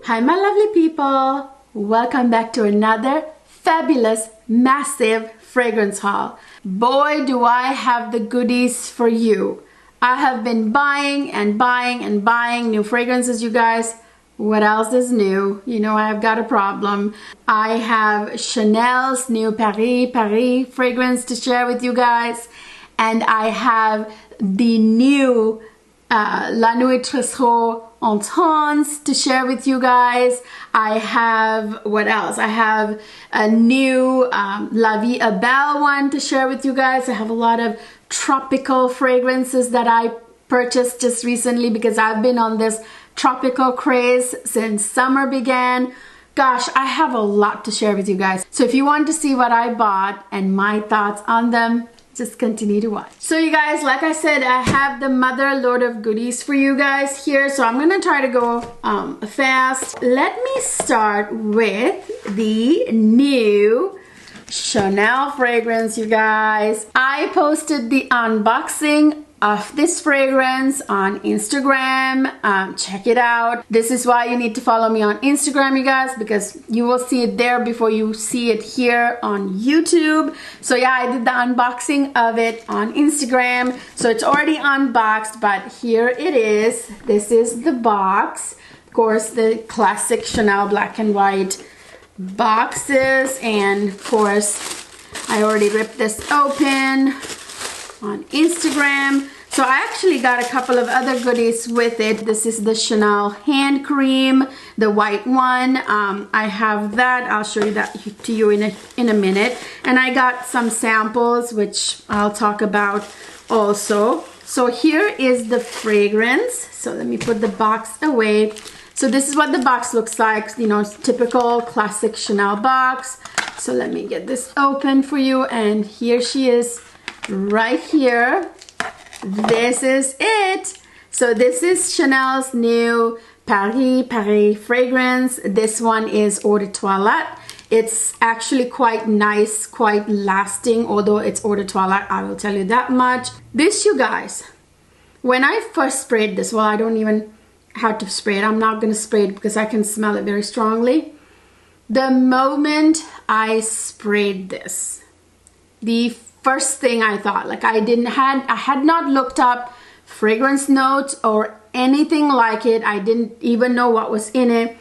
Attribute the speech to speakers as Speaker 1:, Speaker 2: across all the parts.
Speaker 1: Hi my lovely people, welcome back to another fabulous massive fragrance haul. Boy do I have the goodies for you. I have been buying and buying and buying new fragrances, you guys. What else is new? You know I've got a problem. I have Chanel's new Paris fragrance to share with you guys, and I have the new La Nuit Tresor Intense to share with you guys. I have, what else? I have a new La Vie est Belle one to share with you guys. I have a lot of tropical fragrances that I purchased just recently because I've been on this tropical craze since summer began. Gosh, I have a lot to share with you guys. So if you want to see what I bought and my thoughts on them, just continue to watch. So you guys, like I said, I have the mother load of goodies for you guys here. So I'm gonna try to go fast. Let me start with the new Chanel fragrance, you guys. I posted the unboxing of this fragrance on Instagram. Check it out. This is why you need to follow me on Instagram, you guys, because you will see it there before you see it here on YouTube. So yeah, I did the unboxing of it on Instagram. So it's already unboxed, but here it is. This is the box. Of course, the classic Chanel black and white boxes, and of course I already ripped this open on Instagram. So I actually got a couple of other goodies with it. This is the Chanel hand cream, the white one. I have that. I'll show you that to you in a minute. And I got some samples, which I'll talk about also. So here is the fragrance. So let me put the box away. So this is what the box looks like, you know, typical classic Chanel box. So let me get this open for you, and here she is right here. This is it. So this is Chanel's new Paris fragrance. This one is Eau de Toilette. It's actually quite nice, quite lasting, although it's Eau de Toilette, I will tell you that much. This, you guys, when I first sprayed this, well, I don't even have to spray it. I'm not going to spray it because I can smell it very strongly. The moment I sprayed this, the first thing I thought, like I had not looked up fragrance notes or anything like it. I didn't even know what was in it.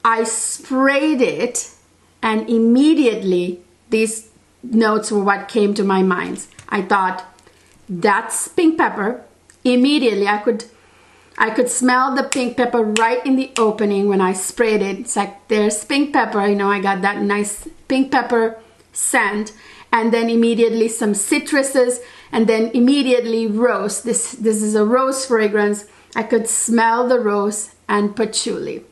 Speaker 1: I sprayed it, and immediately these notes were what came to my mind. I thought, that's pink pepper. Immediately I could smell the pink pepper right in the opening when I sprayed it. It's like, there's pink pepper, you know, I got that nice pink pepper scent. And then immediately some citruses, and then immediately rose. This is a rose fragrance. I could smell the rose and patchouli.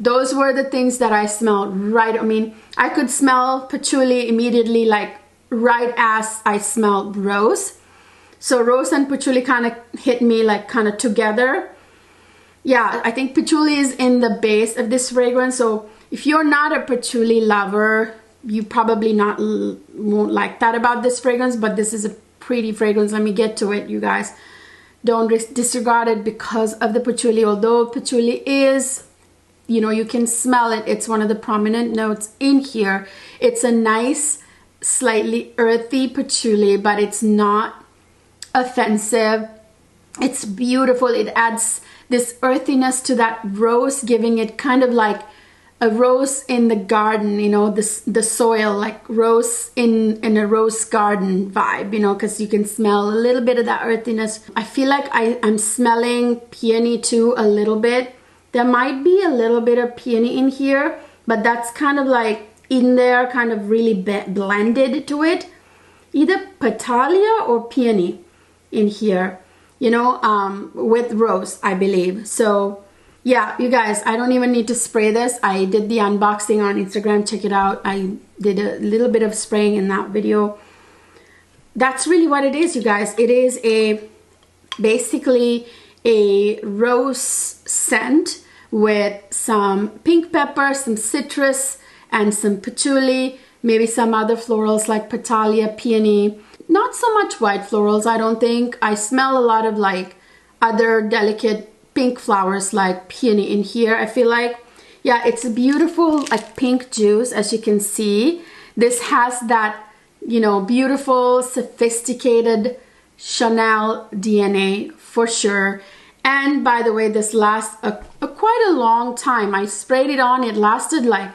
Speaker 1: Those were the things that I smelled right. I mean, I could smell patchouli immediately, like right as I smelled rose. So rose and patchouli kind of hit me like kind of together. Yeah, I think patchouli is in the base of this fragrance. So if you're not a patchouli lover, you probably won't like that about this fragrance, but this is a pretty fragrance. Let me get to it, you guys. Don't disregard it because of the patchouli. Although patchouli is, you know, you can smell it. It's one of the prominent notes in here. It's a nice, slightly earthy patchouli, but it's not offensive. It's beautiful. It adds this earthiness to that rose, giving it kind of like a rose in the garden, you know, the soil, like rose in a rose garden vibe, you know, because you can smell a little bit of that earthiness. I feel like I'm smelling peony too a little bit. There might be a little bit of peony in here, but that's kind of like in there, kind of really blended to it. Either Petalia or peony in here, you know, with rose, I believe. So yeah, you guys, I don't even need to spray this. I did the unboxing on Instagram. Check it out. I did a little bit of spraying in that video. That's really what it is, you guys. It is basically a rose scent with some pink pepper, some citrus, and some patchouli, maybe some other florals like Petalia, peony. Not so much white florals, I don't think. I smell a lot of like other delicate pink flowers like peony in here, I feel like. Yeah, it's a beautiful like pink juice, as you can see. This has that, you know, beautiful, sophisticated Chanel DNA for sure. And by the way, this lasts quite a long time. I sprayed it on, it lasted like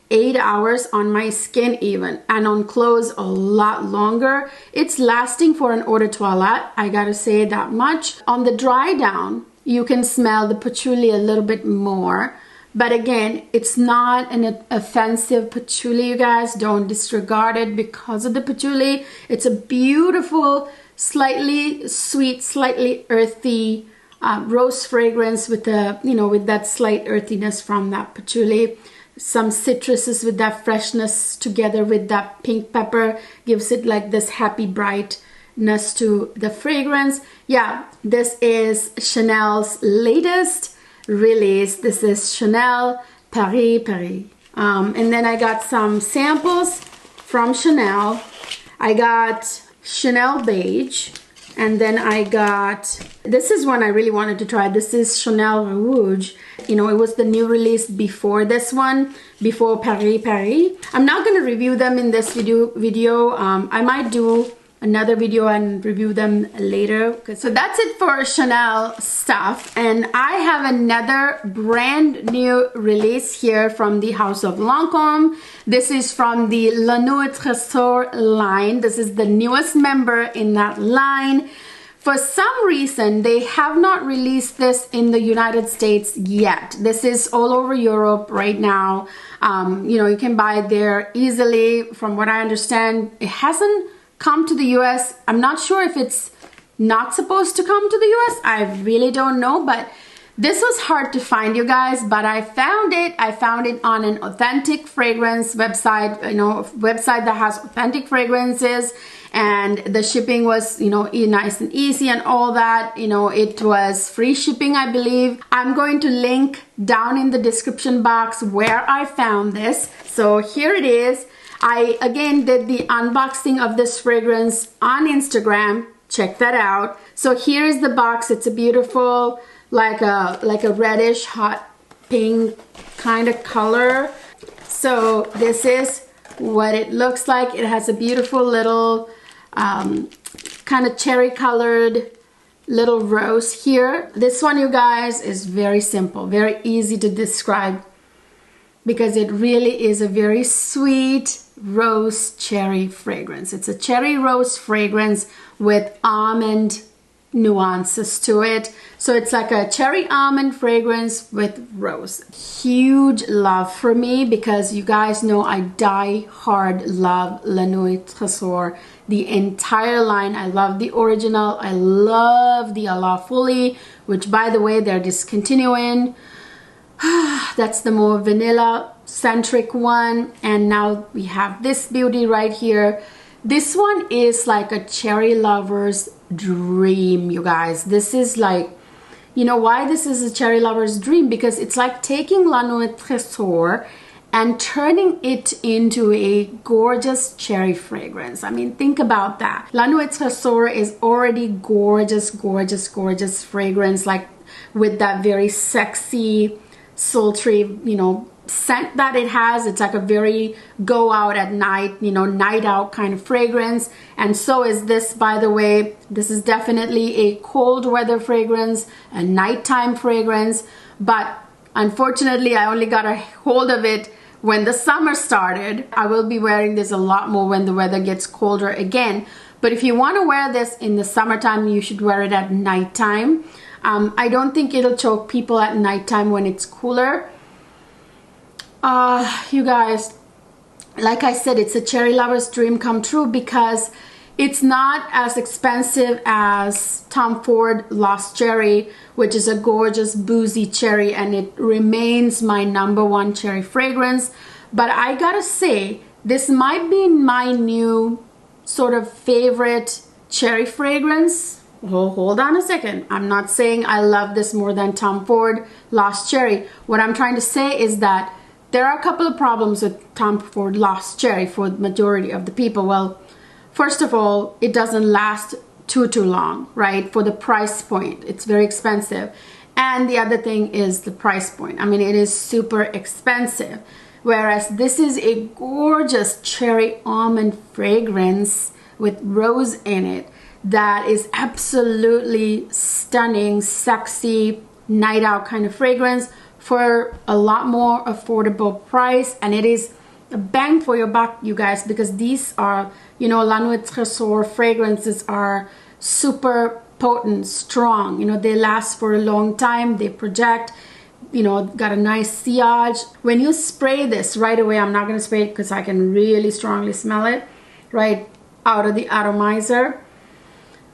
Speaker 1: 8 hours on my skin even, and on clothes a lot longer. It's lasting for an eau de toilette, I gotta say that much. On the dry down, you can smell the patchouli a little bit more. But again, it's not an offensive patchouli, you guys. Don't disregard it because of the patchouli. It's a beautiful, slightly sweet, slightly earthy rose fragrance with the, you know, with that slight earthiness from that patchouli. Some citruses with that freshness together with that pink pepper gives it like this happy brightness to the fragrance. Yeah, this is Chanel's latest release. This is Chanel Paris Paris. And then I got some samples from Chanel. I got Chanel Beige. And then I got, this is one I really wanted to try. This is Chanel Rouge. You know, it was the new release before this one, before Paris Paris. I'm not going to review them in this video. I might do another video and review them later. So that's it for Chanel stuff. And I have another brand new release here from the House of Lancôme. This is from the Nuit Tresor line. This is the newest member in that line. For some reason, they have not released this in the United States yet. This is all over Europe right now. You know, you can buy it there easily. From what I understand, it hasn't come to the US. I'm not sure if it's not supposed to come to the US. I really don't know, but this was hard to find, you guys, but I found it. I found it on an authentic fragrance website, you know, a website that has authentic fragrances, and the shipping was, you know, nice and easy and all that. You know, it was free shipping, I believe. I'm going to link down in the description box where I found this. So here it is. I again did the unboxing of this fragrance on Instagram. Check that out. So here is the box. It's a beautiful, like a reddish hot pink kind of color. So this is what it looks like. It has a beautiful little kind of cherry colored little rose here. This one, you guys, is very simple, very easy to describe, because it really is a very sweet rose cherry fragrance. It's a cherry rose fragrance with almond nuances to it. So it's like a cherry almond fragrance with rose. Huge love for me, because you guys know I die hard love La Nuit Tresor, the entire line. I love the original. I love the A La Folie, which by the way, they're discontinuing. That's the more vanilla centric one. And now we have this beauty right here. This one is like a cherry lover's dream, you guys. This is like, you know why this is a cherry lover's dream? Because it's like taking La Nuit Tresor and turning it into a gorgeous cherry fragrance. I mean, think about that. La Nuit Tresor is already gorgeous, gorgeous, gorgeous fragrance, like with that very sexy, sultry, you know, scent that it has. It's like a very go out at night, you know, night out kind of fragrance. And so is this, by the way. This is definitely a cold weather fragrance, a nighttime fragrance, but unfortunately I only got a hold of it when the summer started. I will be wearing this a lot more when the weather gets colder again. But if you want to wear this in the summertime, you should wear it at nighttime. I don't think it'll choke people at nighttime when it's cooler. You guys, like I said, it's a cherry lover's dream come true, because it's not as expensive as Tom Ford Lost Cherry, which is a gorgeous boozy cherry, and it remains my #1 cherry fragrance. But I gotta say, this might be my new sort of favorite cherry fragrance. Oh, hold on a second. I'm not saying I love this more than Tom Ford Lost Cherry. What I'm trying to say is that there are a couple of problems with Tom Ford Lost Cherry for the majority of the people. Well, first of all, it doesn't last too long, right? For the price point, it's very expensive. And the other thing is the price point. I mean, it is super expensive. Whereas this is a gorgeous cherry almond fragrance with rose in it that is absolutely stunning, sexy, night out kind of fragrance for a lot more affordable price. And it is a bang for your buck, you guys, because these are, you know, La Nuit Tresor fragrances are super potent, strong. You know, they last for a long time. They project, you know, got a nice sillage. When you spray this right away, I'm not going to spray it because I can really strongly smell it right out of the atomizer.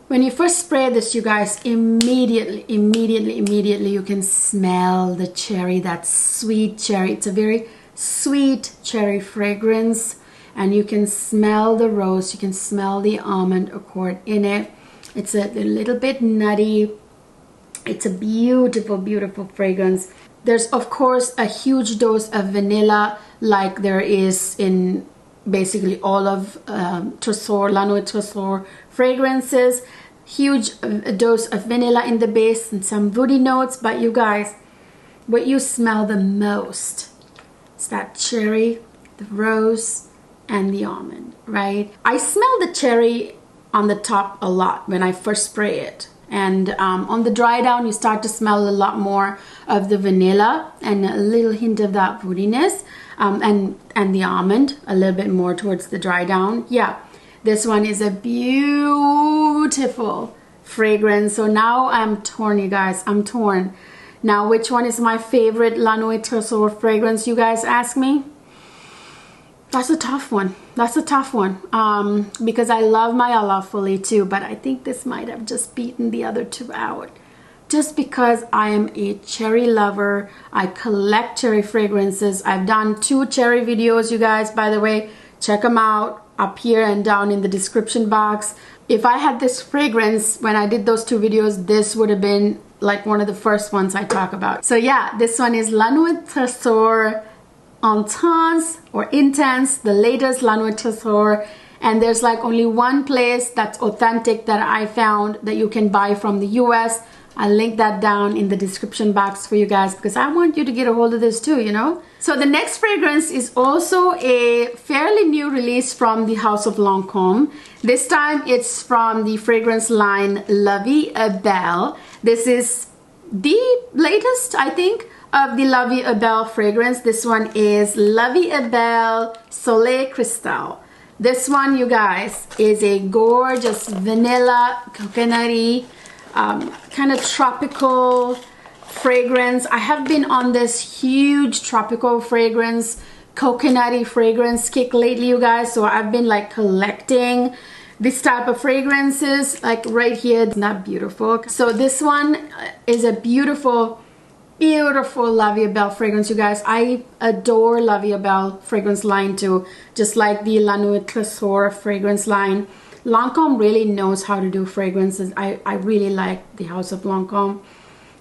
Speaker 1: When you first spray this, you guys, immediately you can smell the cherry, that sweet cherry. It's a very sweet cherry fragrance, and you can smell the rose, you can smell the almond accord in it. It's a little bit nutty. It's a beautiful, beautiful fragrance. There's of course a huge dose of vanilla, like there is in basically all of Tresor, La Nuit Tresor fragrances. Huge dose of vanilla in the base and some woody notes. But you guys, what you smell the most is that cherry, the rose, and the almond, right? I smell the cherry on the top a lot when I first spray it. And on the dry down, you start to smell a lot more of the vanilla and a little hint of that woodiness, and the almond a little bit more towards the dry down. Yeah, this one is a beautiful fragrance. So now I'm torn, you guys. I'm torn. Now, which one is my favorite La Nuit Tresor fragrance, you guys ask me? That's a tough one. That's a tough one. Because I love my A La Folie too, but I think this might have just beaten the other two out. Just because I am a cherry lover. I collect cherry fragrances. I've done 2 cherry videos, you guys, by the way. Check them out up here and down in the description box. If I had this fragrance when I did those 2 videos, this would have been like one of the first ones I talk about. So yeah, this one is La Nuit Tresor Intense or Intense, the latest La Nuit Tresor. And there's like only one place that's authentic that I found that you can buy from the US. I'll link that down in the description box for you guys because I want you to get a hold of this too, you know. So the next fragrance is also a fairly new release from the House of Lancôme. This time it's from the fragrance line La Vie est Belle. This is the latest, I think, of the La Vie est Belle fragrance. This one is La Vie est Belle Soleil Cristal. This one, you guys, is a gorgeous vanilla, coconutty, kind of tropical fragrance. I have been on this huge tropical fragrance, coconutty fragrance kick lately, you guys. So I've been like collecting this type of fragrances, like right here. Isn't that beautiful? So this one is a beautiful, beautiful La Vie est Belle fragrance, you guys. I adore La Vie est Belle fragrance line too, just like the La Nuit Tresor fragrance line. Lancôme really knows how to do fragrances. I really like the House of Lancôme.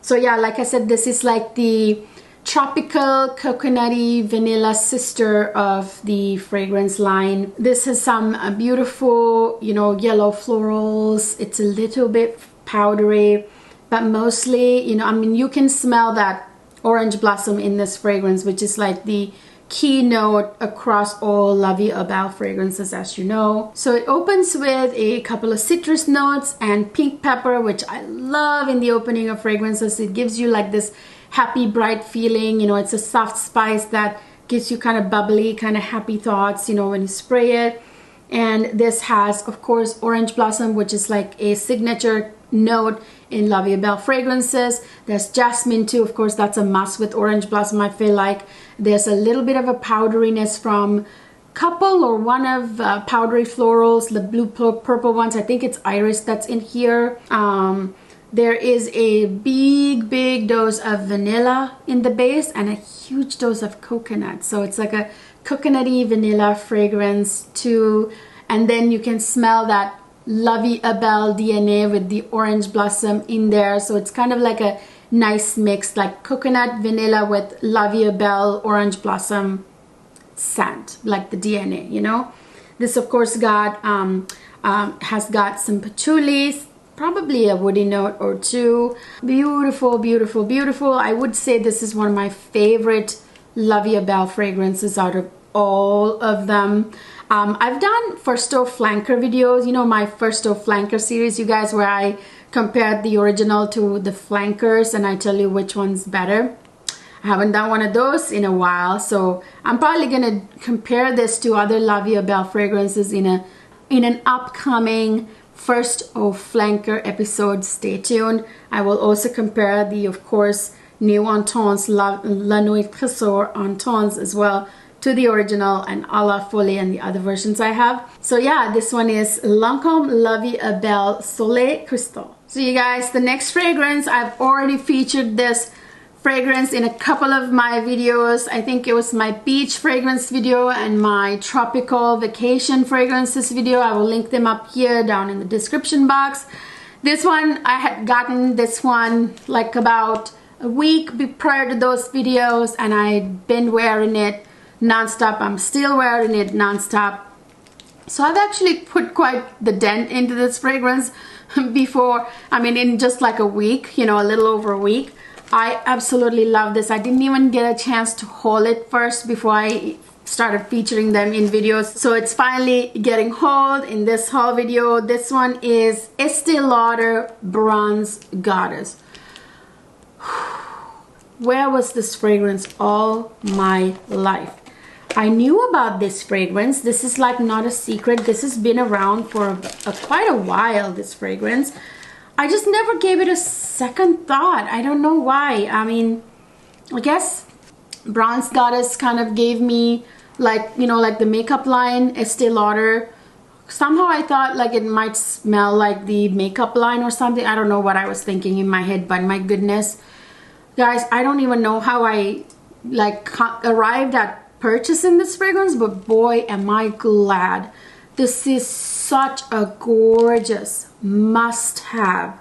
Speaker 1: So yeah, like I said, this is like the tropical, coconutty, vanilla sister of the fragrance line. This has some beautiful, you know, yellow florals. It's a little bit powdery, but mostly, you know, I mean, you can smell that orange blossom in this fragrance, which is like the keynote across all La Vie est Belle fragrances, as you know. So it opens with a couple of citrus notes and pink pepper, which I love in the opening of fragrances. It gives you like this happy, bright feeling. You know, it's a soft spice that gives you kind of bubbly, kind of happy thoughts, you know, when you spray it. And this has, of course, orange blossom, which is like a signature note in La Vie est Belle fragrances. There's jasmine too, of course, that's a must with orange blossom, I feel like. There's a little bit of a powderiness from couple or one of powdery florals, the blue purple ones. I think it's iris that's in here. There is a big dose of vanilla in the base and a huge dose of coconut. So it's like a coconutty vanilla fragrance too. And then you can smell that La Vie est Belle DNA with the orange blossom in there. So it's kind of like a nice mix, like coconut vanilla with La Vie est Belle orange blossom scent, like the DNA, you know. This of course got has got some patchouli, probably a woody note or two. Beautiful, beautiful, beautiful. I would say this is one of my favorite La Vie Belle fragrances out of all of them. I've done First Door Flanker videos, you know, my First Door Flanker series, you guys, where I compared the original to the flankers and I tell you which one's better. I haven't done one of those in a while, so I'm probably gonna compare this to other La Vie Belle fragrances in an upcoming First Door Flanker episode. Stay tuned. I will also compare the, of course, Nuit Intense, La Nuit Tresor Intense as well to the original, and A La Folie and the other versions I have. So yeah, this one is Lancôme La Vie Belle Soleil Crystal. So you guys, the next fragrance, I've already featured this fragrance in a couple of my videos. I think it was my beach fragrance video and my tropical vacation fragrances video. I will link them up here down in the description box. This one, I had gotten this one like about a week prior to those videos, and I'd been wearing it non-stop. I'm still wearing it non-stop. So I've actually put quite the dent into this fragrance before, I mean, in just like a week, you know, a little over a week. I absolutely love this. I didn't even get a chance to haul it first before I started featuring them in videos. So it's finally getting hauled in this haul video. This one is Estee Lauder Bronze Goddess. Where was this fragrance all my life? I knew about this fragrance. This is like not a secret. This has been around for quite a while, this fragrance. I just never gave it a second thought. I don't know why. I mean, I guess Bronze Goddess kind of gave me like, you know, like the makeup line, Estee Lauder. Somehow I thought like it might smell like the makeup line or something. I don't know what I was thinking in my head, but my goodness. Guys, I don't even know how I like arrived at purchasing this fragrance, but boy, am I glad. This is such a gorgeous must-have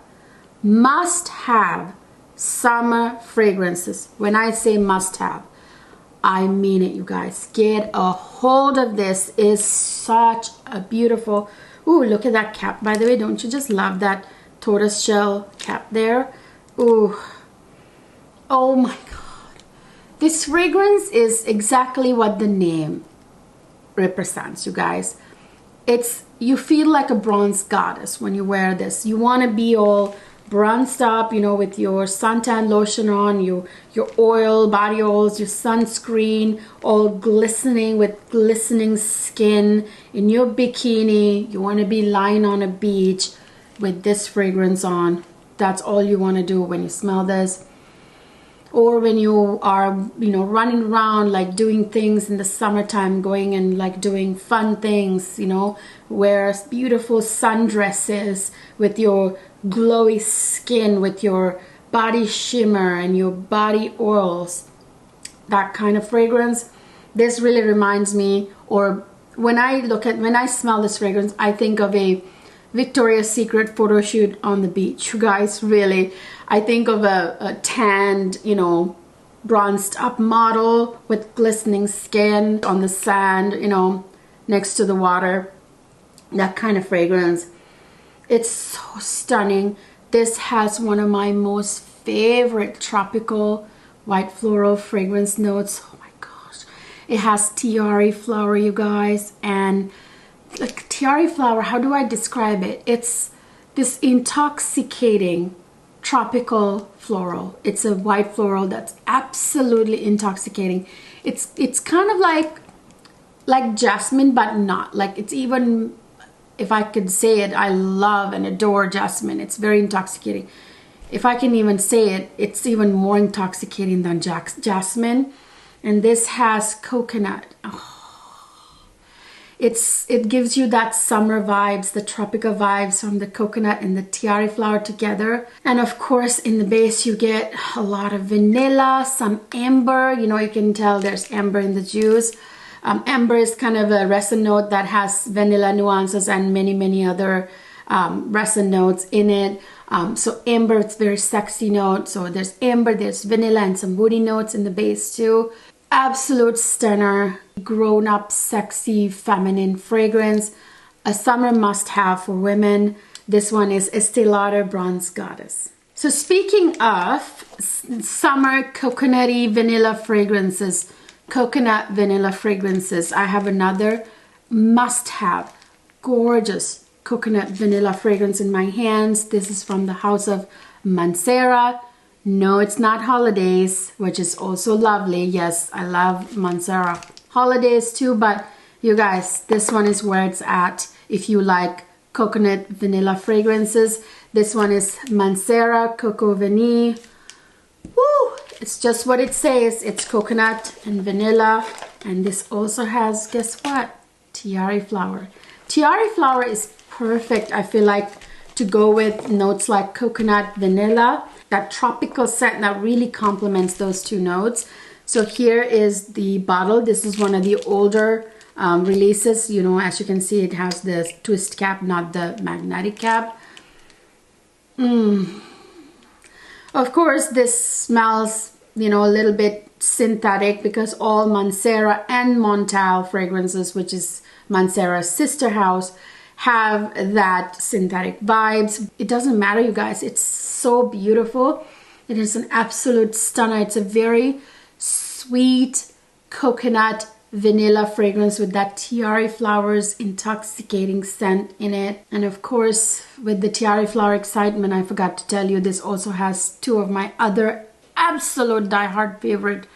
Speaker 1: summer fragrances. When I say must-have, I mean it, you guys. Get a hold of this. It's such a beautiful, ooh, look at that cap, by the way. Don't you just love that tortoise shell cap there? Ooh, oh my god. This fragrance is exactly what the name represents, you guys. It's, you feel like a bronze goddess when you wear this. You want to be all bronzed up, you know, with your suntan lotion on, your oil, body oils, your sunscreen, all glistening with glistening skin in your bikini. You want to be lying on a beach with this fragrance on. That's all you want to do when you smell this. Or when you are, you know, running around like doing things in the summertime, going and like doing fun things, you know, wear beautiful sundresses with your glowy skin, with your body shimmer and your body oils, that kind of fragrance. This really reminds me, or when I smell this fragrance, I think of a Victoria's Secret photo shoot on the beach, you guys. Really, I think of a tanned, you know, bronzed up model with glistening skin on the sand, you know, next to the water. That kind of fragrance. It's so stunning. This has one of my most favorite tropical white floral fragrance notes. Oh my gosh. It has tiare flower, you guys, and like tiare flower, how do I describe it? It's this intoxicating tropical floral. It's a white floral that's absolutely intoxicating. It's kind of like jasmine, but not. Like, it's even, if I could say it, I love and adore jasmine. It's very intoxicating. If I can even say it, it's even more intoxicating than jasmine. And this has coconut. Oh. It gives you that summer vibes, the tropical vibes from the coconut and the tiare flower together. And of course, in the base, you get a lot of vanilla, some amber. You know, you can tell there's amber in the juice. Amber is kind of a resin note that has vanilla nuances and many other resin notes in it. So amber, it's very sexy note. So there's amber, there's vanilla, and some woody notes in the base too. Absolute stunner, grown-up, sexy, feminine fragrance. A summer must-have for women. This one is Estee Lauder Bronze Goddess. So speaking of summer coconutty vanilla fragrances, coconut vanilla fragrances, I have another must-have gorgeous coconut vanilla fragrance in my hands. This is from the house of Mancera. No, it's not Holidays, which is also lovely. Yes, I love Mancera Holidays too, but you guys, this one is where it's at if you like coconut vanilla fragrances. This one is Mancera Coco Vanille. Woo! It's just what it says. It's coconut and vanilla. And this also has, guess what? Tiare flower. Tiare flower is perfect, I feel like, to go with notes like coconut, vanilla. That tropical scent that really complements those two notes. So here is the bottle. This is one of the older releases. You know, as you can see, it has the twist cap, not the magnetic cap. Of course, this smells, you know, a little bit synthetic because all Mancera and Montal fragrances, which is Mancera's sister house, have that synthetic vibes. It doesn't matter, you guys. It's so beautiful. It is an absolute stunner. It's a very sweet coconut vanilla fragrance with that tiare flowers intoxicating scent in it. And of course, with the tiare flower excitement, I forgot to tell you, this also has two of my other absolute diehard favorite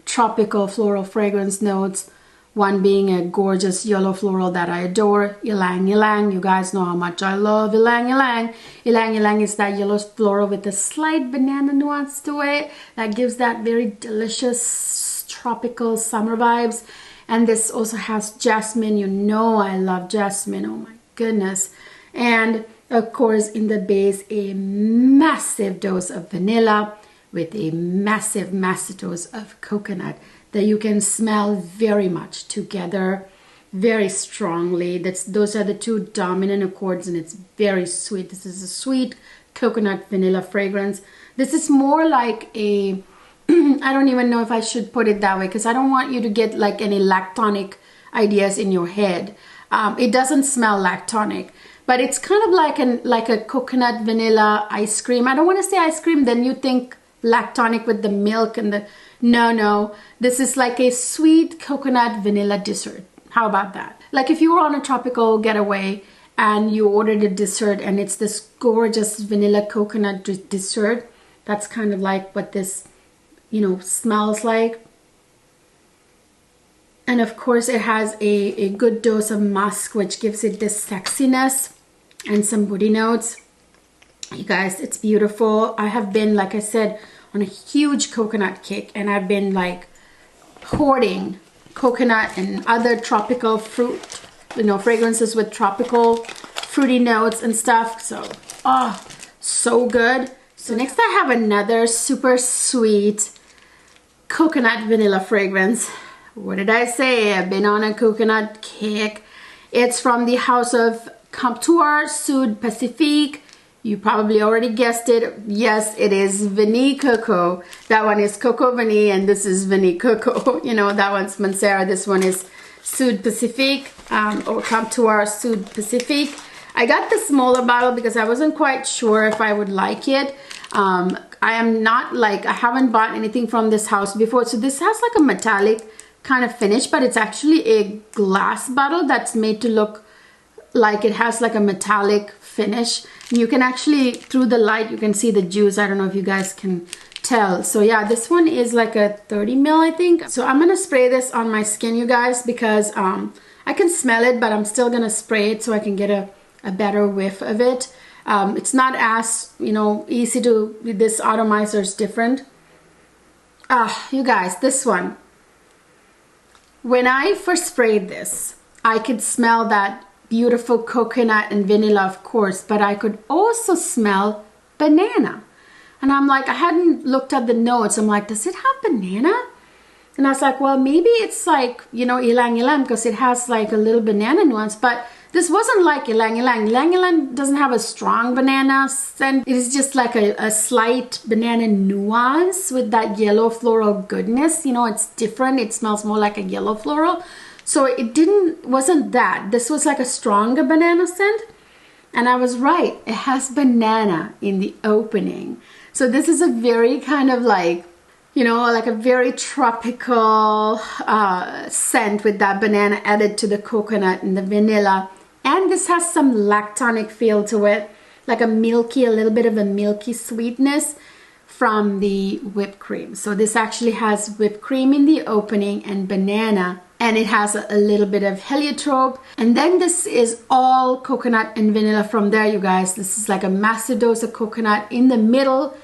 Speaker 1: tropical floral fragrance notes. One being a gorgeous yellow floral that I adore, Ylang Ylang. You guys know how much I love Ylang Ylang. Ylang Ylang is that yellow floral with a slight banana nuance to it that gives that very delicious tropical summer vibes. And this also has jasmine. You know I love jasmine. Oh my goodness. And of course, in the base, a massive dose of vanilla with a massive dose of coconut that you can smell very much together, very strongly. Those are the two dominant accords, and it's very sweet. This is a sweet coconut vanilla fragrance. This is more like a, I don't even know if I should put it that way because I don't want you to get like any lactonic ideas in your head. It doesn't smell lactonic, but it's kind of like a coconut vanilla ice cream. I don't want to say ice cream, then you think lactonic with the milk and the, no, this is like a sweet coconut vanilla dessert. How about that? Like if you were on a tropical getaway and you ordered a dessert and it's this gorgeous vanilla coconut dessert, that's kind of like what this, you know, smells like. And of course it has a good dose of musk, which gives it this sexiness and some woody notes. You guys, it's beautiful. I have been, like I said, on a huge coconut kick, and I've been like hoarding coconut and other tropical fruit, you know, fragrances with tropical fruity notes and stuff. So, oh, so good. So next I have another super sweet coconut vanilla fragrance. What did I say? I've been on a coconut kick. It's from the house of Comptoir Sud Pacifique. You probably already guessed it. Yes, it is Vanille Coco. That one is Coco Vanille, and this is Vanille Coco. You know, that one's Mancera. This one is Sud Pacifique, or Comptoir Sud Pacifique. I got the smaller bottle because I wasn't quite sure if I would like it. I am not like, I haven't bought anything from this house before. So this has like a metallic kind of finish, but it's actually a glass bottle that's made to look like it has like a metallic finish. You can actually, through the light, you can see the juice. I don't know if you guys can tell. So yeah, this one is like a 30 ml, I think. So I'm gonna spray this on my skin, you guys, because I can smell it, but I'm still gonna spray it so I can get a better whiff of it. It's not as, you know, easy to, this atomizer is different. You guys, this one, when I first sprayed this, I could smell that beautiful coconut and vanilla, of course, but I could also smell banana. And I'm like, I hadn't looked at the notes. I'm like, does it have banana? And I was like, well, maybe it's like, you know, Ylang Ylang, because it has like a little banana nuance, but this wasn't like Ylang Ylang. Ylang Ylang doesn't have a strong banana scent. It is just like a slight banana nuance with that yellow floral goodness. You know, it's different. It smells more like a yellow floral. So it wasn't that. This was like a stronger banana scent. And I was right, it has banana in the opening. So this is a very kind of like, you know, like a very tropical scent with that banana added to the coconut and the vanilla. And this has some lactonic feel to it, like a little bit of a milky sweetness from the whipped cream. So this actually has whipped cream in the opening and banana, and it has a little bit of heliotrope. And then this is all coconut and vanilla from there, you guys. This is like a massive dose of coconut in the middle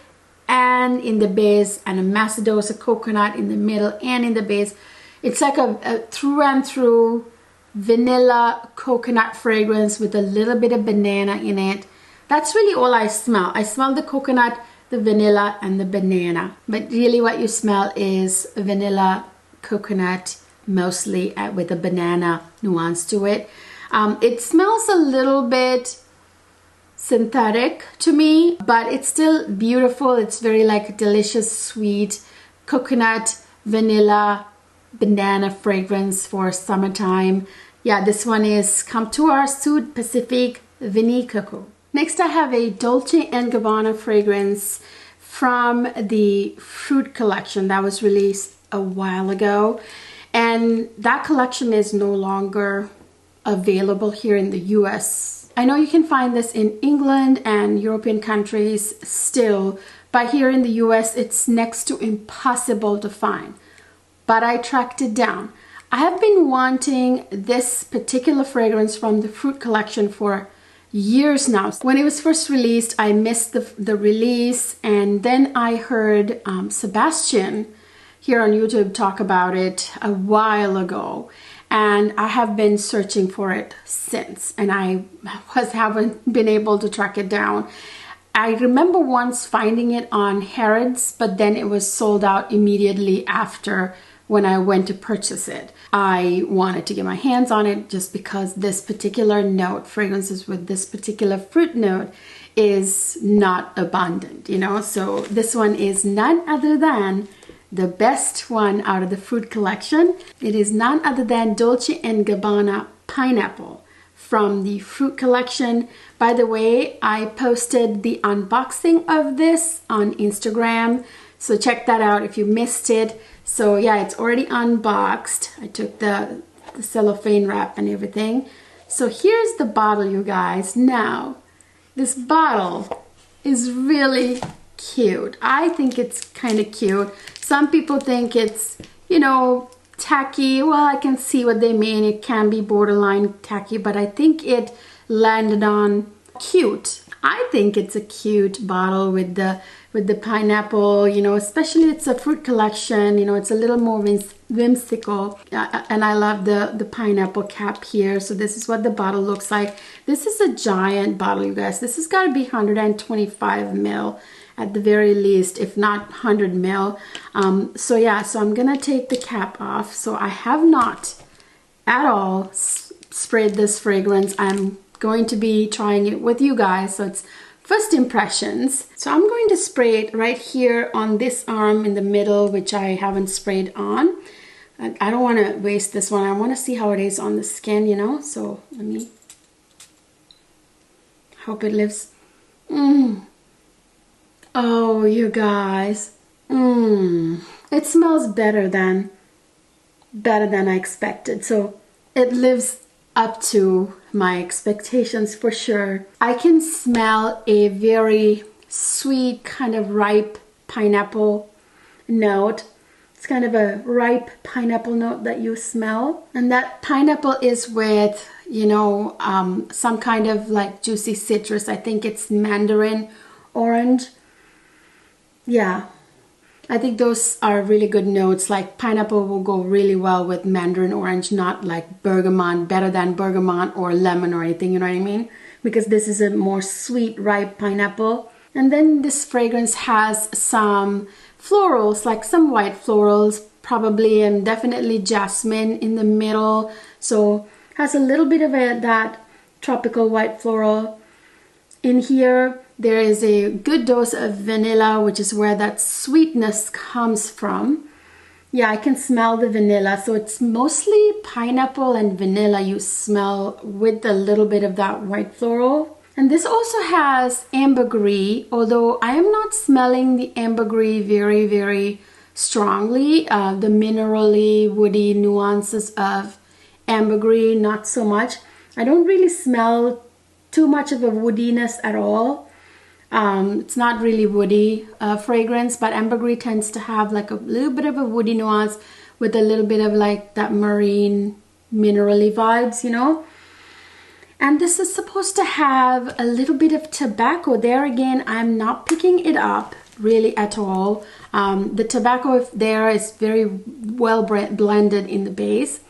Speaker 1: and in the base, and a massive dose of coconut in the middle and in the base. It's like a through and through vanilla coconut fragrance with a little bit of banana in it. That's really all I smell. I smell the coconut, the vanilla, and the banana. But really what you smell is vanilla, coconut, mostly with a banana nuance to it. It smells a little bit synthetic to me, but it's still beautiful. It's very like delicious, sweet coconut, vanilla, banana fragrance for summertime. Yeah, this one is Come to Our Sud Pacific Vanille Cocoa. Next, I have a Dolce & Gabbana fragrance from the Fruit collection that was released a while ago. And that collection is no longer available here in the US. I know you can find this in England and European countries still, but here in the US it's next to impossible to find. But I tracked it down. I have been wanting this particular fragrance from the Fruit collection for years now. When it was first released, I missed the release, and then I heard Sebastian here on YouTube talk about it a while ago, and I have been searching for it since, and I haven't been able to track it down. I remember once finding it on Harrods, but then it was sold out immediately after when I went to purchase it. I wanted to get my hands on it just because this particular note, fragrances with this particular fruit note, is not abundant, you know. So this one is none other than the best one out of the Fruit collection. It is none other than Dolce & Gabbana Pineapple from the Fruit collection. By the way, I posted the unboxing of this on Instagram, so check that out if you missed it. So yeah, it's already unboxed. I took the cellophane wrap and everything. So here's the bottle, you guys. Now, this bottle is really cute. I think it's kind of cute. Some people think it's, you know, tacky. Well, I can see what they mean. It can be borderline tacky, but I think it landed on cute. I think it's a cute bottle with the pineapple, you know, especially it's a Fruit collection, you know, it's a little more whimsical. And I love the pineapple cap here. So this is what the bottle looks like. This is a giant bottle, you guys. This has got to be 125 ml at the very least, if not 100 ml. So yeah, so I'm gonna take the cap off. So I have not at all sprayed this fragrance. I'm going to be trying it with you guys, so it's first impressions. So I'm going to spray it right here on this arm in the middle, which I haven't sprayed on. I don't want to waste this one. I want to see how it is on the skin, you know. So let me hope it lives. Oh, you guys, it smells better than I expected. So it lives up to my expectations for sure. I can smell a very sweet kind of ripe pineapple note. It's kind of a ripe pineapple note that you smell, and that pineapple is with, you know, some kind of like juicy citrus. I think it's mandarin orange. Yeah, I think those are really good notes. Like pineapple will go really well with mandarin orange, not like bergamot, better than bergamot or lemon or anything, you know what I mean? Because this is a more sweet, ripe pineapple. And then this fragrance has some florals, like some white florals, probably, and definitely jasmine in the middle. So has a little bit of that tropical white floral. In here, there is a good dose of vanilla, which is where that sweetness comes from. Yeah, I can smell the vanilla. So it's mostly pineapple and vanilla you smell with a little bit of that white floral. And this also has ambergris, although I am not smelling the ambergris very, very strongly. The minerally woody nuances of ambergris, not so much. I don't really smell too much of a woodiness at all. It's not really woody fragrance, but ambergris tends to have like a little bit of a woody nuance with a little bit of like that marine minerally vibes, you know. And this is supposed to have a little bit of tobacco. There again, I'm not picking it up really at all. The tobacco there is very well blended in the base.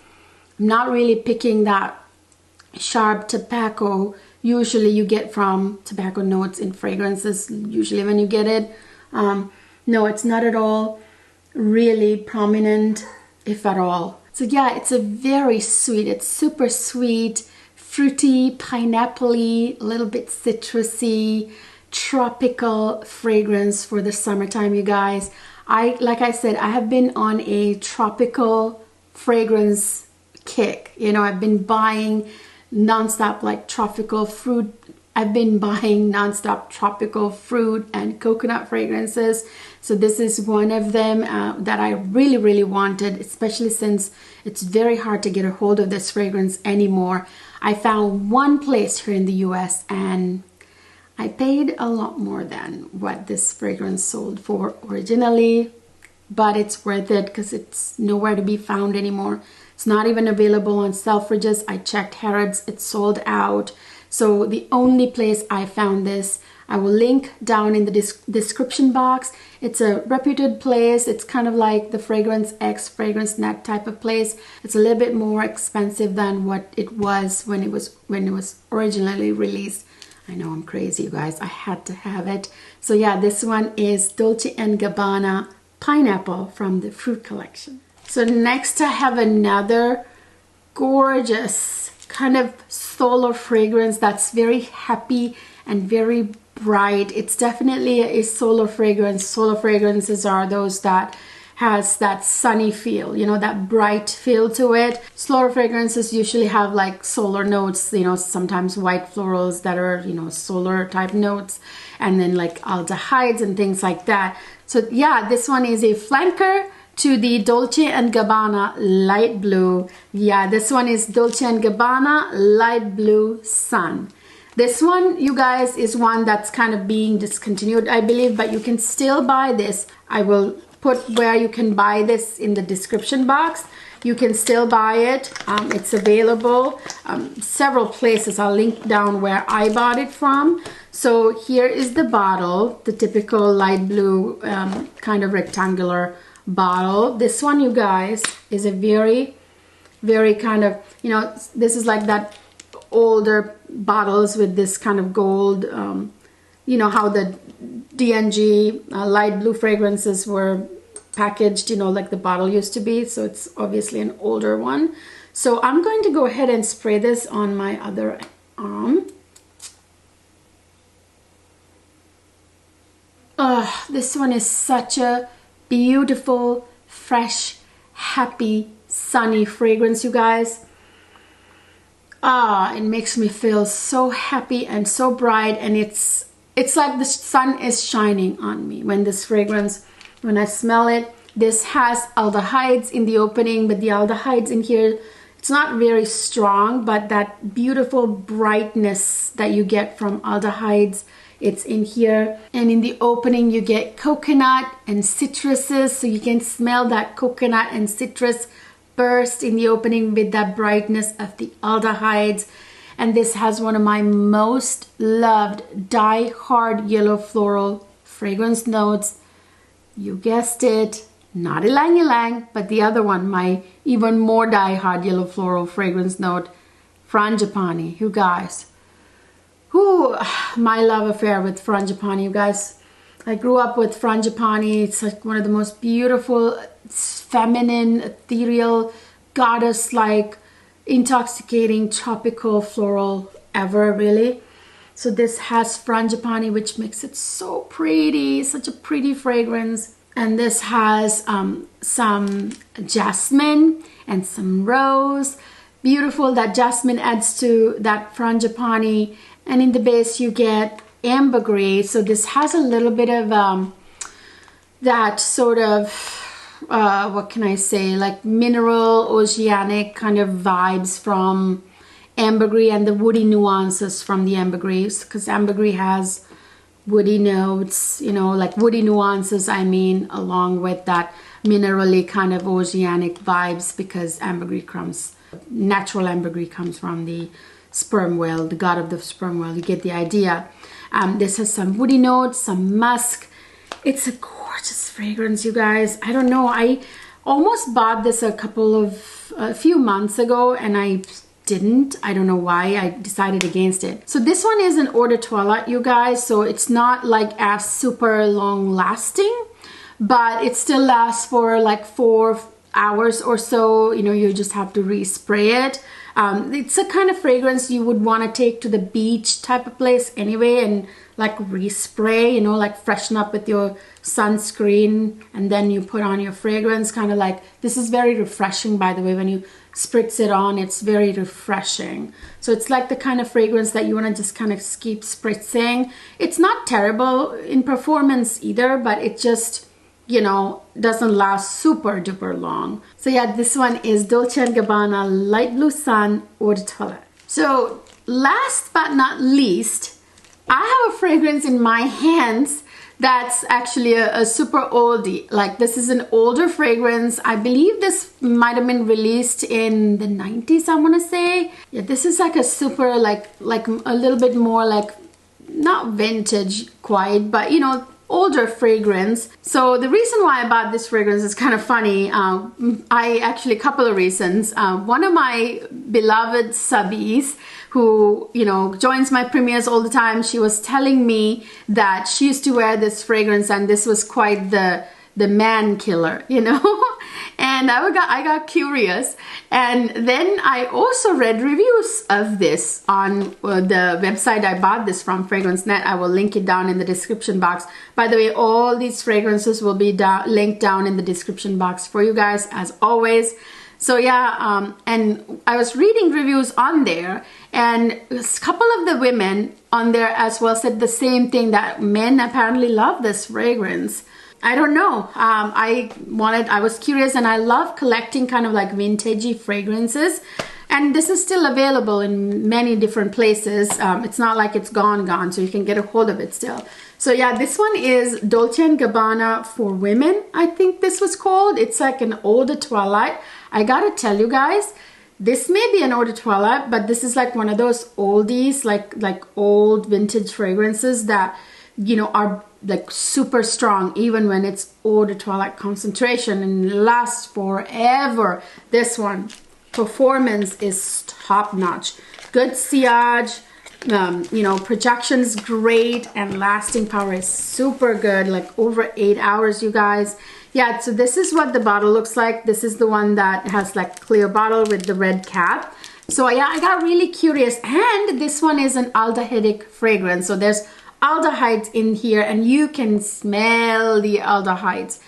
Speaker 1: I'm not really picking that sharp tobacco usually you get from tobacco notes in fragrances, usually when you get it. No, it's not at all really prominent, if at all. So yeah, it's a very sweet, it's super sweet, fruity, pineapple-y, a little bit citrusy, tropical fragrance for the summertime, you guys. Like I said, I have been on a tropical fragrance kick. You know, I've been buying nonstop like tropical fruit. I've been buying nonstop tropical fruit and coconut fragrances. So this is one of them that I really, really wanted, especially since it's very hard to get a hold of this fragrance anymore. I found one place here in the US and I paid a lot more than what this fragrance sold for originally, but it's worth it because it's nowhere to be found anymore. It's not even available on Selfridges. I checked Harrods, it's sold out. So the only place I found this, I will link down in the description box. It's a reputed place. It's kind of like the Fragrance X, Fragrance Net type of place. It's a little bit more expensive than what it was when it was originally released. I know I'm crazy, you guys. I had to have it. So yeah, this one is Dolce & Gabbana Pineapple from the Fruit Collection. So next I have another gorgeous kind of solar fragrance that's very happy and very bright. It's definitely a solar fragrance. Solar fragrances are those that has that sunny feel, you know, that bright feel to it. Solar fragrances usually have like solar notes, you know, sometimes white florals that are, you know, solar type notes, and then like aldehydes and things like that. So yeah, this one is a flanker to the Dolce & Gabbana Light Blue. Yeah, this one is Dolce & Gabbana Light Blue Sun. This one, you guys, is one that's kind of being discontinued, I believe, but you can still buy this. I will put where you can buy this in the description box. You can still buy it. It's available several places. I'll link down where I bought it from. So here is the bottle, the typical light blue kind of rectangular bottle. This one, you guys, is a very, very kind of, you know, this is like that older bottles with this kind of gold, you know how the D&G light blue fragrances were packaged, you know, like the bottle used to be. So it's obviously an older one. So I'm going to go ahead and spray this on my other arm. This one is such a beautiful, fresh, happy, sunny fragrance, you guys. It makes me feel so happy and so bright, and it's like the sun is shining on me when this fragrance, when I smell it. This has aldehydes in the opening, but the aldehydes in here, it's not very strong, but that beautiful brightness that you get from aldehydes, it's in here. And in the opening you get coconut and citruses, so you can smell that coconut and citrus burst in the opening with that brightness of the aldehydes. And this has one of my most loved die-hard yellow floral fragrance notes. You guessed it, not ylang ylang, but the other one, my even more die-hard yellow floral fragrance note, Frangipani. You guys, my love affair with Frangipani, you guys. I grew up with Frangipani. It's like one of the most beautiful, feminine, ethereal, goddess-like, intoxicating, tropical floral ever, really. So this has Frangipani, which makes it so pretty, such a pretty fragrance. And this has some jasmine and some rose. Beautiful. That jasmine adds to that Frangipani, And in the base you get ambergris. So this has a little bit of that sort of what can I say, like mineral oceanic kind of vibes from ambergris, and the woody nuances from the ambergris, because ambergris has woody notes, you know, like woody nuances, I mean, along with that minerally kind of oceanic vibes, because ambergris comes, natural ambergris comes from the sperm whale, the god of the sperm whale. You get the idea. This has some woody notes, some musk. It's a gorgeous fragrance, you guys. I don't know, I almost bought this a few months ago and I didn't. I don't know why. I decided against it. So this one is an eau de toilette, you guys. So it's not like as super long lasting, but it still lasts for like 4 hours or so. You know, you just have to respray it. It's a kind of fragrance you would want to take to the beach type of place anyway, and like respray, you know, like freshen up with your sunscreen, and then you put on your fragrance. Kind of like, this is very refreshing, by the way. When you spritz it on, it's very refreshing. So it's like the kind of fragrance that you want to just kind of keep spritzing. It's not terrible in performance either, but it just, you know, doesn't last super duper long. So yeah, this one is Dolce & Gabbana Light Blue Sun Eau de Toilette. So last but not least, I have a fragrance in my hands that's actually a super oldie. Like, this is an older fragrance. I believe this might have been released in the 90s, I want to say. Yeah, this is like a super, like a little bit more like, not vintage quite, but you know, older fragrance. So the reason why I bought this fragrance is kind of funny. I actually, a couple of reasons. One of my beloved subbies, who, you know, joins my premieres all the time, she was telling me that she used to wear this fragrance and this was quite the man killer, you know. And I got curious, and then I also read reviews of this on the website I bought this from, Fragrance Net. I will link it down in the description box. By the way, all these fragrances will be linked down in the description box for you guys, as always. So yeah, and I was reading reviews on there, and a couple of the women on there as well said the same thing, that men apparently love this fragrance. I don't know. I was curious, and I love collecting kind of like vintagey fragrances. And this is still available in many different places. It's not like it's gone, so you can get a hold of it still. So yeah, this one is Dolce & Gabbana for Women, I think this was called. It's like an eau de toilette. I gotta tell you guys, this may be an eau de toilette, but this is like one of those oldies, like old vintage fragrances that, you know, are like super strong even when it's eau de toilette concentration, and lasts forever. This one, performance is top notch. Good sillage, you know, projection's great, and lasting power is super good, like over 8 hours, you guys. Yeah, so this is what the bottle looks like. This is the one that has like clear bottle with the red cap. So yeah, I got really curious, and this one is an aldehydic fragrance. So there's aldehydes in here, and you can smell the aldehydes.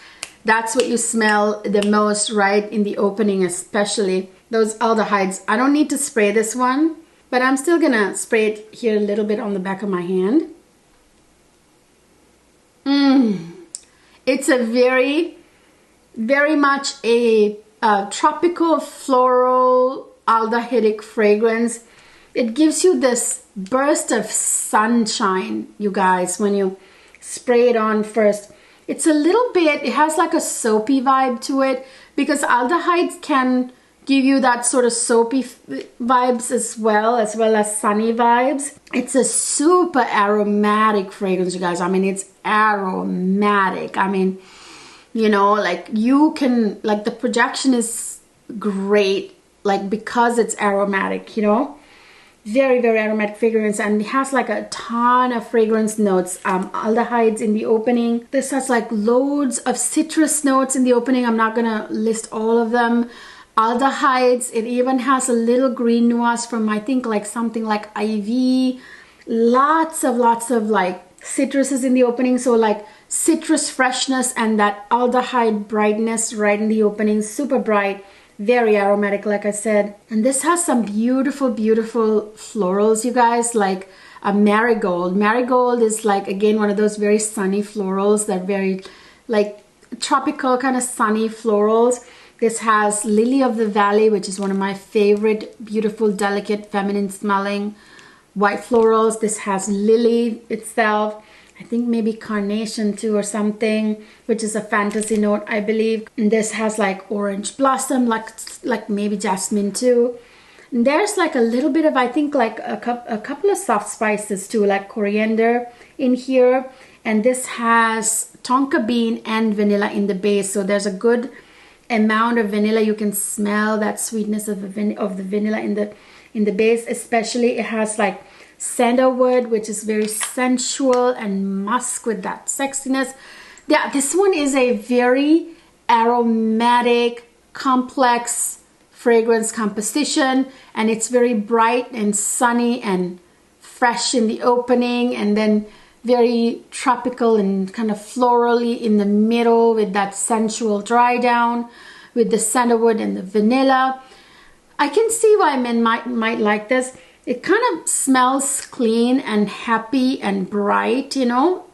Speaker 1: That's what you smell the most, right, in the opening, especially those aldehydes. I don't need to spray this one, but I'm still gonna spray it here a little bit on the back of my hand. It's a very, very much a tropical floral aldehydic fragrance. It gives you this burst of sunshine, you guys, when you spray it on first. It's a little bit, it has like a soapy vibe to it, because aldehydes can give you that sort of soapy vibes as well as sunny vibes. It's a super aromatic fragrance, you guys. I mean, it's aromatic. I mean, you know, like you can, like the projection is great, like because it's aromatic, you know. Very, very aromatic fragrance, and it has like a ton of fragrance notes. Aldehydes in the opening. This has like loads of citrus notes in the opening. I'm not gonna list all of them. Aldehydes. It even has a little green nuance from, I think, like something like ivy. Lots of like citruses in the opening. So like citrus freshness and that aldehyde brightness right in the opening. Super bright. Very aromatic, like I said. And this has some beautiful, beautiful florals, you guys, like a marigold. Marigold is like, again, one of those very sunny florals that very like tropical kind of sunny florals. This has Lily of the Valley, which is one of my favorite, beautiful, delicate, feminine smelling white florals. This has Lily itself. I think maybe Carnation too or something, which is a fantasy note, I believe. And this has like Orange Blossom, like maybe Jasmine too. And there's like a little bit of, I think like a couple of soft spices too, like coriander in here. And this has tonka bean and vanilla in the base. So there's a good amount of vanilla. You can smell that sweetness of the vanilla in the base. Especially it has like sandalwood, which is very sensual, and musk with that sexiness. Yeah, this one is a very aromatic, complex fragrance composition, and it's very bright and sunny and fresh in the opening, and then very tropical and kind of florally in the middle with that sensual dry down with the sandalwood and the vanilla. I can see why men might like this. It kind of smells clean and happy and bright, you know.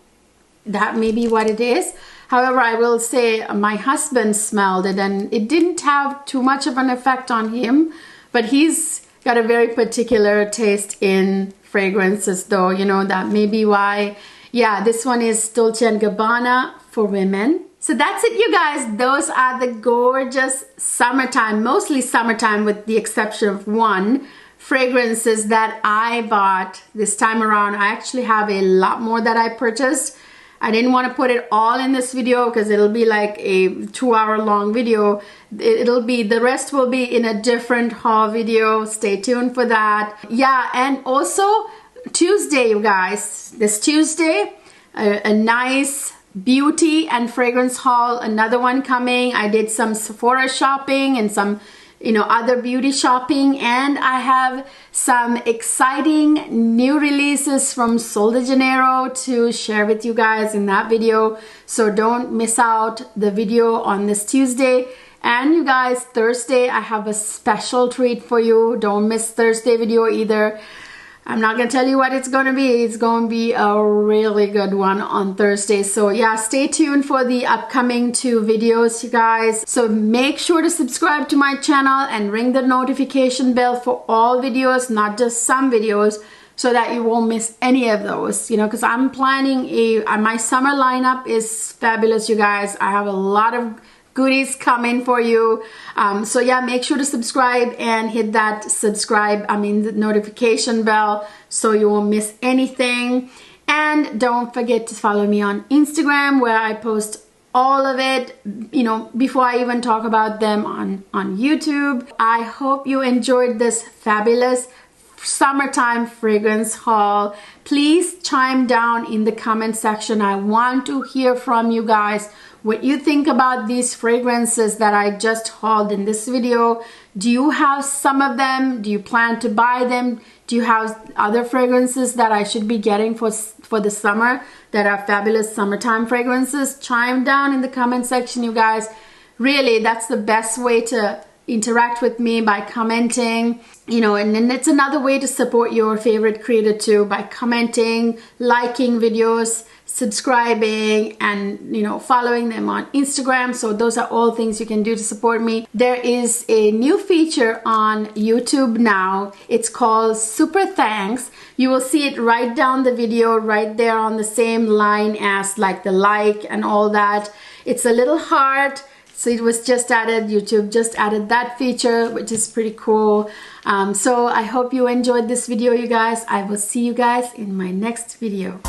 Speaker 1: That may be what it is. However, I will say my husband smelled it and it didn't have too much of an effect on him. But he's got a very particular taste in fragrances though, you know, that may be why. Yeah, this one is Dolce & Gabbana for women. So that's it, you guys. Those are the gorgeous summertime, mostly summertime with the exception of one, fragrances that I bought this time around. I actually have a lot more that I purchased. I didn't want to put it all in this video because it'll be like a 2-hour long video. The rest will be in a different haul video. Stay tuned for that. Yeah, and also Tuesday, you guys, this Tuesday, a nice beauty and fragrance haul, another one coming. I did some Sephora shopping and some, you know, other beauty shopping, and I have some exciting new releases from Sol de Janeiro to share with you guys in that video. So don't miss out the video on this Tuesday. And you guys, Thursday I have a special treat for you. Don't miss Thursday video either. I'm not gonna tell you what it's gonna be. It's gonna be a really good one on Thursday. So yeah, stay tuned for the upcoming 2 videos, you guys. So make sure to subscribe to my channel and ring the notification bell for all videos, not just some videos, so that you won't miss any of those, you know, because I'm planning my summer lineup is fabulous, you guys. I have a lot of goodies coming for you. So yeah, make sure to subscribe and hit that the notification bell so you won't miss anything. And don't forget to follow me on Instagram, where I post all of it, you know, before I even talk about them on YouTube. I hope you enjoyed this fabulous summertime fragrance haul. Please chime down in the comment section. I want to hear from you guys what you think about these fragrances that I just hauled in this video. Do you have some of them? Do you plan to buy them? Do you have other fragrances that I should be getting for the summer that are fabulous summertime fragrances? Chime down in the comment section, you guys. Really, that's the best way to interact with me, by commenting, you know, and then it's another way to support your favorite creator too, by commenting, liking videos, subscribing, and, you know, following them on Instagram. So those are all things you can do to support me. There is a new feature on YouTube now. It's called Super Thanks. You will see it right down the video, right there on the same line as like the like and all that. It's a little heart. So it was just added, YouTube just added that feature, which is pretty cool. So I hope you enjoyed this video, you guys. I will see you guys in my next video.